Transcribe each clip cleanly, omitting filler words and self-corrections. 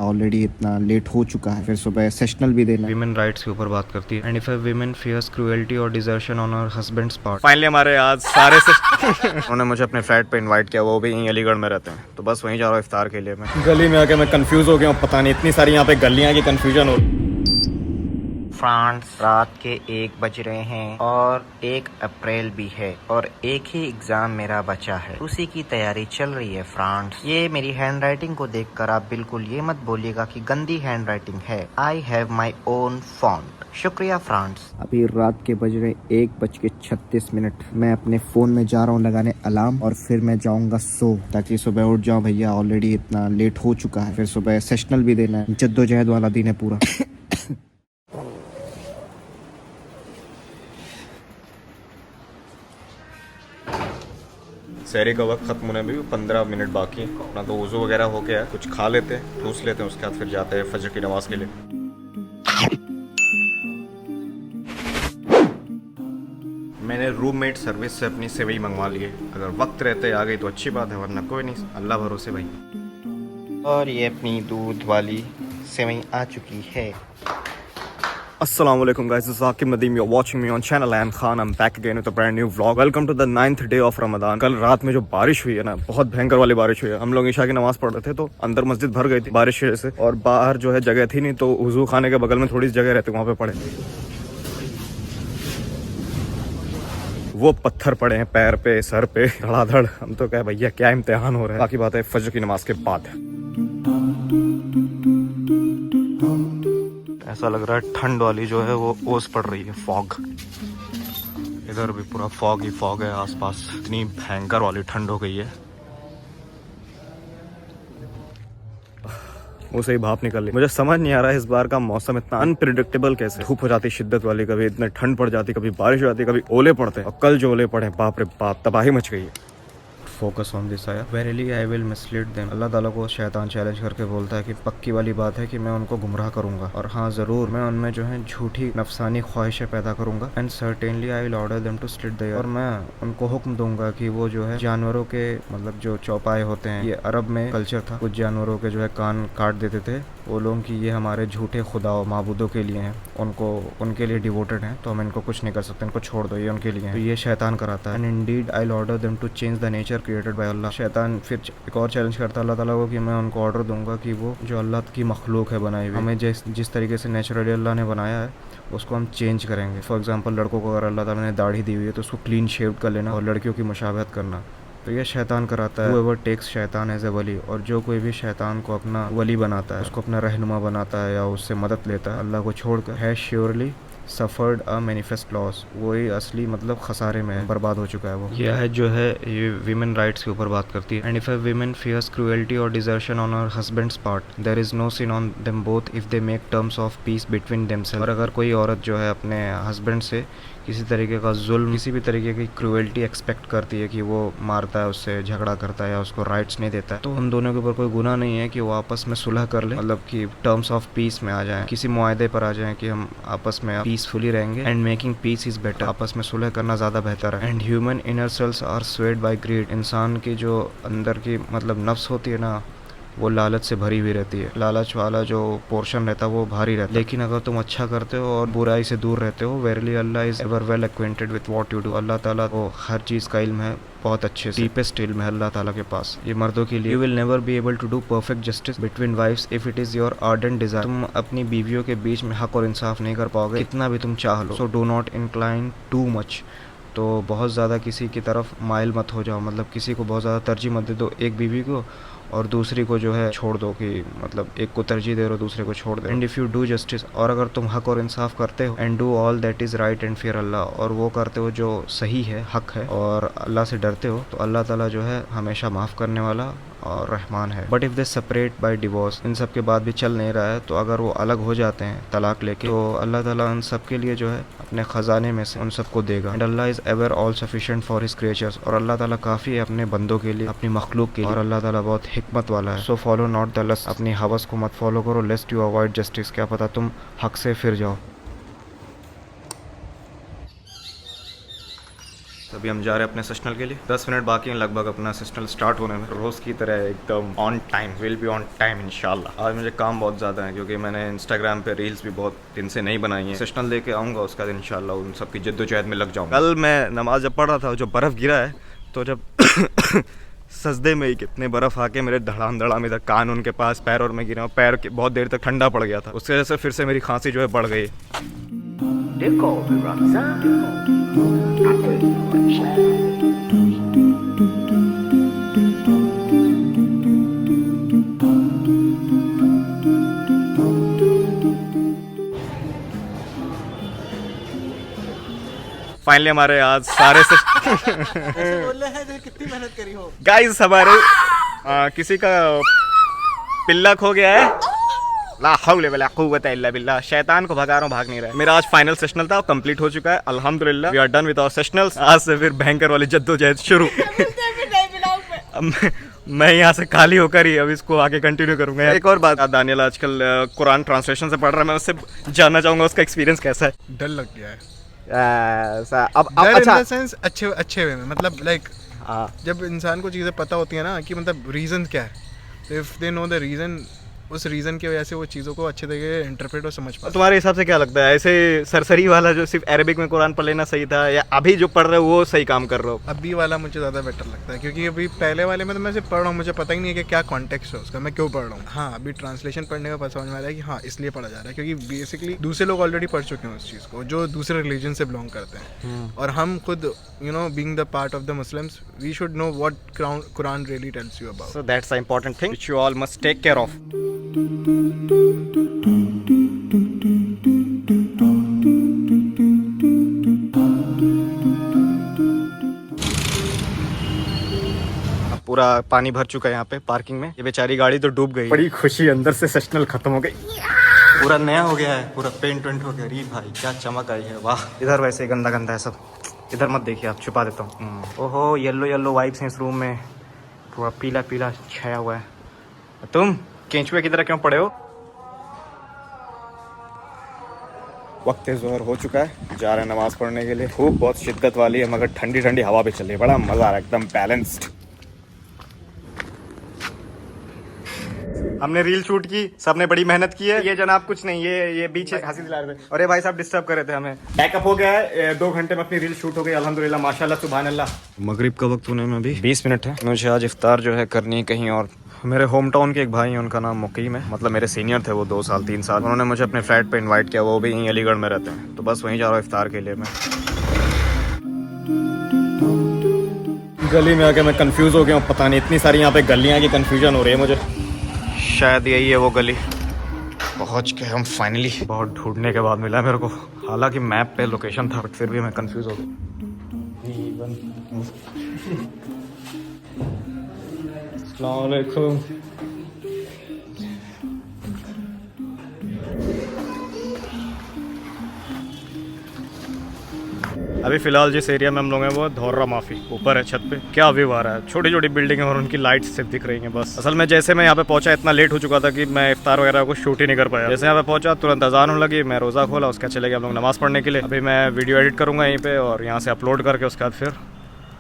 Already इतना late हो चुका है, फिर सुबह सेशनल भी देना है। विमेन राइट्स के ऊपर बात करती है and if a women fears cruelty और desertion on her husband's part. Finally हमारे आज सारे से उन्होंने मुझे अपने फ्लैट पे इनवाइट किया, वो भी यहीं अलीगढ़ में रहते हैं, तो बस वहीं जा रहा हूँ इफ्तार के लिए। मैं गली में आके मैं कंफ्यूज हो गया हूँ, पता नहीं इतनी सारी यहाँ पे गलियाँ की कंफ्यूजन हो। फ्रांस रात के 1 बज रहे हैं और 1 अप्रैल भी है और एक ही एग्जाम मेरा बचा है, उसी की तैयारी चल रही है। फ्रांस, ये मेरी हैंड राइटिंग को देखकर आप बिल्कुल ये मत बोलिएगा कि गंदी हैंड राइटिंग है। I have my own font. शुक्रिया फ्रांस। अभी रात के बज रहे 1:36। मैं अपने फोन में जा रहा हूँ लगाने अलार्म और फिर मैं जाऊंगा सो, ताकि सुबह उठ जाऊं। भैया ऑलरेडी इतना लेट हो चुका है, फिर सुबह सेशनल भी देना है। जद्दोजहद वाला दिन है पूरा। शहरी का वक्त खत्म होने में भी 15 मिनट बाकी है। अपना तो वजू वगैरह हो गया है, कुछ खा लेते हैं, ठूस लेते हैं, उसके बाद फिर जाते हैं फजर की नमाज के लिए। मैंने रूममेट सर्विस से अपनी सेवई मंगवा ली है, अगर वक्त रहते आ गई तो अच्छी बात है, वरना कोई नहीं, अल्लाह भरोसे भाई। और ये अपनी दूध वाली सेवई आ चुकी है। Assalamu alaikum guys, this is Aqib Nadeem. You're watching me on channel I am Khan. I'm back again with a brand new vlog. Welcome to the 9th day of Ramadan. कल रात में जो बारिश हुई है ना, बहुत भयंकर वाली बारिश हुई है। हम लोग ईशा की नमाज पढ़ रहे थे तो अंदर मस्जिद भर गई थी बारिश की वजह से, और बाहर जो है जगह थी नहीं, तो वजू खाने के बगल में थोड़ी सी जगह रहती, वहाँ पे पड़े। वो पत्थर पड़े हैं पैर पे, सर पे, धड़ाधड़। हम तो क्या भैया, क्या इम्तिहान हो रहा है। बाकी बात है फजर की नमाज के बाद। ऐसा लग रहा है ठंड वाली जो है वो ओस पड़ रही है, फॉग। इधर भी पूरा फॉग ही फॉग है आसपास, इतनी भयंकर वाली ठंड हो गई है। वो सही भाप निकल रही। मुझे समझ नहीं आ रहा है इस बार का मौसम इतना अनप्रिडिक्टेबल कैसे। धूप हो जाती शिद्दत वाली, कभी इतने ठंड पड़ जाती, कभी बारिश हो जाती, कभी ओले पड़ते हैं। और कल जो ओले पड़े, बाप रे बाप, तबाही मच गई है। फोकस ऑन दिस आया, verily I will mislead them. अल्लाह ताला को शैतान चैलेंज करके बोलता है कि पक्की वाली बात है कि मैं उनको गुमराह करूंगा, और हाँ ज़रूर मैं उनमें जो है झूठी नफसानी ख्वाहिशें पैदा करूंगा। And certainly I will order them to slit the air. और मैं उनको हुक्म दूंगा कि वो जो है जानवरों के, मतलब जो चौपाए होते हैं, ये अरब में कल्चर था, कुछ जानवरों के जो है कान काट देते थे वो लोग कि ये हमारे झूठे खुदाओं माबूदों के लिए हैं, उनको उनके लिए डिवोटेड हैं, तो हम इनको कुछ नहीं कर सकते, इनको छोड़ दो, ये उनके लिए हैं। तो ये शैतान कराता है। And indeed I will order them to change the nature created by Allah. शैतान फिर एक और चैलेंज करता है अल्लाह ताला को कि मैं उनको ऑर्डर दूंगा कि वो जो अल्लाह की मखलूक है बनाई हुई, हमें जिस तरीके से नेचुरली अल्लाह ने बनाया है उसको हम चेंज करेंगे। फॉर एग्जांपल, लड़कों को अगर अल्लाह ताला ने दाढ़ी दी हुई है तो उसको क्लीन शेव कर लेना और लड़कियों की मुशाबहत करना। तो ये शैतान कराता है। whoever takes शैतान एज ए वली, और जो कोई भी शैतान को अपना वली बनाता है, उसको अपना रहनुमा बनाता है या उससे मदद लेता है अल्लाह को छोड़कर, है surely suffered a manifest loss. वही असली मतलब खसारे में बर्बाद हो चुका है वो। यह है जो है ये विमेन राइट्स के ऊपर बात करती है and if a women fears cruelty और desertion on her husband's part, there is no sin on them both if they make terms of peace between themselves. और अगर कोई औरत जो है अपने हस्बैंड से किसी तरीके का जुल्म, किसी भी तरीके की क्रुएल्टी एक्सपेक्ट करती है कि वो मारता है, उससे झगड़ा करता है या उसको राइट्स नहीं देता है, तो उन दोनों के ऊपर कोई गुनाह नहीं है कि वो आपस में सुलह कर ले, मतलब कि टर्म्स ऑफ पीस में आ जाए, किसी मुआहदे पर आ जाए कि हम आपस में पीसफुली रहेंगे। And making peace is better, आपस में सुलह करना ज्यादा बेहतर है। And human inner selves are swayed by greed. इंसान की जो अंदर की मतलब नफ्स होती है ना, वो लालच से भरी हुई रहती है। लालच वाला जो पोर्शन रहता है वो भारी रहता है। लेकिन अगर तुम अच्छा करते हो और बुराई से दूर रहते हो, verily Allah is ever well acquainted with what you do. अल्लाह ताला को हर चीज़ का इल्म है, बहुत अच्छे से, डीपेस्ट इल्म है अल्लाह ताला के पास। ये मर्दों के लिए, you will never be able to do perfect justice between wives if it is your ardent desire. तुम अपनी बीवियों के बीच में हक और इंसाफ नहीं कर पाओगे कितना भी तुम चाह लो। So do not incline too much. तो बहुत ज़्यादा किसी की तरफ माइल मत हो जाओ, मतलब किसी को बहुत ज़्यादा तरजीह मत दे दो, एक बीवी को और दूसरी को जो है छोड़ दो, कि मतलब एक को तरजीह दे रहे हो दूसरे को छोड़ दो। And if you do justice, और अगर तुम हक और इंसाफ करते हो, and do all that is right and fear Allah, और वो करते हो जो सही है, हक है, और अल्लाह से डरते हो, तो अल्लाह ताला जो है हमेशा माफ़ करने वाला और रहमान है। But if they separate by divorce, इन सब के बाद भी चल नहीं रहा है, तो अगर वो अलग हो जाते हैं तलाक लेके, तो अल्लाह ताला उन सब के लिए जो है अपने ख़जाने में से उन सबको देगा। And Allah is ever all sufficient for his creatures, और अल्लाह ताला काफ़ी है अपने बंदों के लिए, अपनी मखलूक के लिए, और अल्लाह ताला बहुत हिकमत वाला है। So follow not the lust, अपनी हवस को मत फॉलो करो, लेस्ट यू अवॉइड जस्टिस, क्या पता तुम हक से फिर जाओ। अभी हम जा रहे हैं अपने सेशनल के लिए, 10 मिनट बाकी हैं लगभग अपना सेशनल स्टार्ट होने में। रोज़ की तरह एकदम on time, will be on time इंशाल्लाह। आज मुझे काम बहुत ज़्यादा है क्योंकि मैंने इंस्टाग्राम पे रील्स भी बहुत दिन से नहीं बनाई हैं। सेशनल लेके आऊँगा, उसका दिन इंशाल्लाह उन सब की जद्दोजहद में लग जाऊँगा। कल मैं नमाज जब पढ़ रहा था, जो बर्फ़ गिरा है, तो जब सजदे में ही कितने बर्फ़ आके मेरे धड़ाम इधर कान उनके पास पैर और मैं गिरा, पैर के बहुत देर तक ठंडा पड़ गया था। उसकी वजह से फिर से मेरी खांसी जो है बढ़ गई। फाइनली हमारे आज सारे से कितनी मेहनत करी हो गाइस, हमारे किसी का पिल्ला खो गया है। ला हौले वला कुव्वता इल्ला बिल्लाह। शैतान को भगा रहा हूँ, भाग नहीं रहा है। मेरा आज फाइनल सेशनल था, कंप्लीट हो चुका है अल्हम्दुलिल्लाह। We are done with our sessionals. आज से फिर भयंकर वाली जद्दोजहद शुरू। अब मैं यहाँ से खाली होकर ही अब इसको आगे कंटिन्यू करूंगा। एक और बात, दानियल आजकल कुरान ट्रांसलेशन से पढ़ रहा है, मैं उससे जानना चाहूंगा उसका एक्सपीरियंस कैसा है। डर लग गया है। अब अच्छा सेंस अच्छे वे में, मतलब लाइक जब इंसान को चीज़ें पता होती है ना कि मतलब रीज़न क्या है, तो if they know the reason, उस रीज़न की वजह से वो चीज़ों को अच्छे तरीके से इंटरप्रेट और समझ पाते। तुम्हारे हिसाब से क्या लगता है, ऐसे सरसरी वाला जो सिर्फ अरेबिक में कुरान पढ़ लेना सही था, या अभी जो पढ़ रहे हो वो सही काम कर रहे हो? अभी वाला मुझे ज़्यादा बेटर लगता है, क्योंकि अभी पहले वाले में तो मैं सिर्फ पढ़ रहा हूँ, मुझे पता ही नहीं है कि क्या कॉन्टेक्स्ट है उसका, मैं क्यों पढ़ रहा हूँ। हाँ, अभी ट्रांसलेशन पढ़ने का पता समझ में आ रहा है कि हाँ इसलिए पढ़ा जा रहा है, क्योंकि बेसिकली दूसरे लोग ऑलरेडी पढ़ चुके हैं उस चीज़ को, जो दूसरे रिलीजन से बिलोंग करते हैं। और हम खुद you know being the part of the Muslims, we should know what Quran really tells you about. So that's the important thing which you all must take care of. अब पूरा पानी भर चुका है यहाँ पे पार्किंग में। ये बेचारी गाड़ी तो डूब गई। बड़ी खुशी, अंदर से सेशनल खत्म हो गई, पूरा नया हो गया है, पूरा पेंट वेंट हो गया। अरे भाई क्या चमक आई है, वाह। इधर वैसे गंदा गंदा है सब, इधर मत देखिए आप, छुपा देता हूँ। ओहो, येलो येलो वाइब्स हैं इस रूम में, पूरा पीला पीला छाया हुआ है। तुम केंचुए की तरह क्यों पड़े हो? वक्त ज़ोहर हो चुका है, जा रहे हैं नमाज पढ़ने के लिए। धूप बहुत शिद्दत वाली है, मगर ठंडी ठंडी हवा भी चल रही है, बड़ा मज़ा आ रहा है, एकदम बैलेंस्ड। हमने रील शूट की, सबने बड़ी मेहनत की है। ये जनाब कुछ नहीं, ये बीच हंसी दिला रहे थे, और ये भाई साहब डिस्टर्ब कर रहे थे हमें। बैकअप हो गया है, 2 घंटे में अपनी रील शूट हो गई अल्हम्दुलिल्लाह, माशाल्लाह सुभान अल्लाह। मगरिब का वक्त होने में अभी 20 मिनट है। मुझे आज इफ्तार जो है करनी है कहीं और। मेरे होम टाउन के एक भाई हैं, उनका नाम मुकीम है, मतलब मेरे सीनियर थे वो 2 साल 3 साल। उन्होंने मुझे अपने फ्लैट पे इनवाइट किया, वो भी यहीं अलीगढ़ में रहते हैं, तो बस वहीं जा रहा हूँ इफ्तार के लिए मैं। गली में आके मैं कंफ्यूज हो गया हूँ, पता नहीं इतनी सारी यहाँ पे गलियाँ की कंफ्यूजन हो रही है मुझे। शायद यही है वो गली। पहुँच के हम फाइनली, बहुत ढूंढने के बाद मिला मेरे को, हालांकि मैप पे लोकेशन था, बट फिर भी मैं कंफ्यूज हो गया। अस्सलाम वालेकुम। अभी फिलहाल जिस एरिया में हम लोग हैं वो धौर्रा माफी, ऊपर है छत पे। क्या व्यू आ रहा है, छोटी छोटी बिल्डिंग है और उनकी लाइट्स सिर्फ दिख रही हैं बस। असल में जैसे मैं यहाँ पे पहुंचा, इतना लेट हो चुका था कि मैं इफ्तार वगैरह को शूट ही नहीं कर पाया। जैसे यहाँ पे पहुंचा तुरंत अजान होने लगी, मैं रोज़ा खोला, उसके चले गए हम लोग नमाज़ पढ़ने के लिए। अभी मैं वीडियो एडिट करूँगा यहीं पर और यहाँ से अपलोड करके उसके बाद फिर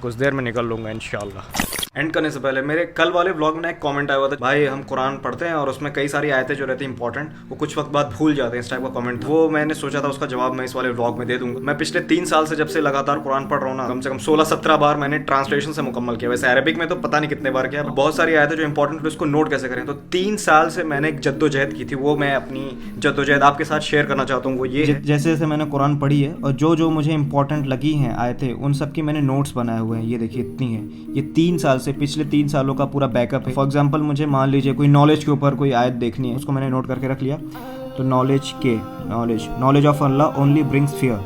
कुछ देर में निकल लूँगा इंशाल्लाह। एंड करने से पहले मेरे कल वाले व्लॉग में एक कमेंट आया हुआ था, भाई हम कुरान पढ़ते हैं और उसमें कई सारी आयतें जो रहती हैं इंपॉर्टेंट, वो कुछ वक्त बाद भूल जाते हैं, इस टाइप का कमेंट। वो मैंने सोचा था उसका जवाब मैं इस वाले व्लॉग में दे दूंगा। मैं पिछले 3 साल से जब से लगातार कुरान पढ़ रहा हूँ ना, कम से कम 16-17 बार मैंने ट्रांसलेशन से मुकम्मल किया। वैसे अरबिक में तो पता नहीं कितने बार किया। बहुत सारी आयतें जो इंपॉर्टेंट उसको नोट कैसे करें, तो 3 साल से मैंने एक जद्दोजहद की थी, वो मैं अपनी जद्दोजहद आपके साथ शेयर करना चाहता हूँ। वो ये जैसे जैसे मैंने कुरान पढ़ी है और जो जो मुझे इंपॉर्टेंट लगी हैं आयतें, उन सब की मैंने नोट्स बनाए हुए हैं। ये देखिए इतनी है, ये 3 साल से, पिछले 3 सालों का पूरा बैकअप है। फॉर एग्जांपल मुझे मान लीजिए कोई नॉलेज के ऊपर कोई आयत देखनी है, उसको मैंने नोट करके रख लिया। तो knowledge of Allah only brings fear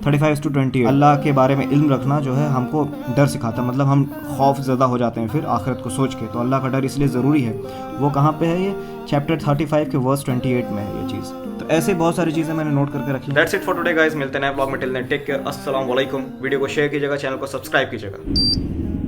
35-28। अल्लाह के बारे में इल्म रखना जो है हमको डर सिखाता है, मतलब हम खौफ ज़्यादा हो जाते हैं फिर आखिरत को सोच के। तो अल्लाह का डर इसलिए ज़रूरी है। वो कहाँ पे है, ये चैप्टर 35 के वर्स 28 में है ये चीज़। तो ऐसे बहुत सारी चीज़ें मैंने नोट करके रखी। That's it for today guys, मिलते हैं नए ब्लॉग में। टिल देन टेक केयर, अस्सलाम वालेकुम। वीडियो को शेयर कीजिएगा, चैनल को सब्सक्राइब कीजिएगा।